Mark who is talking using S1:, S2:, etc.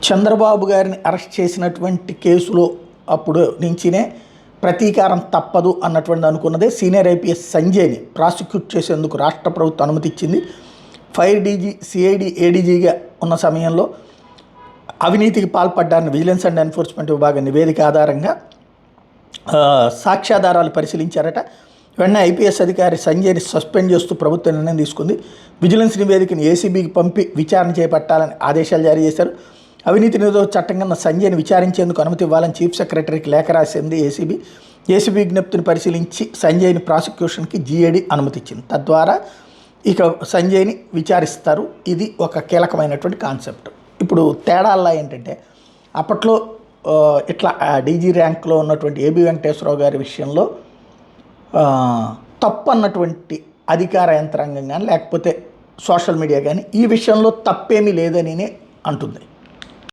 S1: చంద్రబాబు గారిని అరెస్ట్ చేసినటువంటి కేసులో అప్పుడు నుంచినే ప్రతీకారం తప్పదు అన్నటువంటి అనుకున్నదే సీనియర్ ఐపీఎస్ సంజయ్ని ప్రాసిక్యూట్ చేసేందుకు రాష్ట్ర ప్రభుత్వం అనుమతి ఇచ్చింది. ఫైర్ డీజీ సిఐడి ఏడీజీగా ఉన్న సమయంలో అవినీతికి పాల్పడ్డారని విజిలెన్స్ అండ్ ఎన్ఫోర్స్మెంట్ విభాగం నివేదిక ఆధారంగా సాక్ష్యాధారాలు పరిశీలించారట. వెంటనే ఐపీఎస్ అధికారి సంజయ్ని సస్పెండ్ చేస్తూ ప్రభుత్వం నిర్ణయం తీసుకుంది. విజిలెన్స్ నివేదికను ఏసీబీకి పంపి విచారణ చేపట్టాలని ఆదేశాలు జారీ చేశారు. అవినీతి నిరోధక చట్టం కింద సంజయ్ని విచారించేందుకు అనుమతి ఇవ్వాలని చీఫ్ సెక్రటరీకి లేఖ రాసింది ఏసీబీ. ఏసీబీ విజ్ఞప్తిని పరిశీలించి సంజయ్ని ప్రాసిక్యూషన్కి జీఏడీ అనుమతి ఇచ్చింది. తద్వారా ఇక సంజయ్ని విచారిస్తారు. ఇది ఒక కీలకమైనటువంటి కాన్సెప్ట్. ఇప్పుడు తేడాల్లో ఏంటంటే అప్పట్లో ఇట్లా డీజీ ర్యాంక్లో ఉన్నటువంటి ఏబీ వెంకటేశ్వరరావు గారి విషయంలో తప్పు అన్నటువంటి అధికార యంత్రాంగం కానీ లేకపోతే సోషల్ మీడియా కానీ ఈ విషయంలో తప్పేమీ లేదని అంటుంది.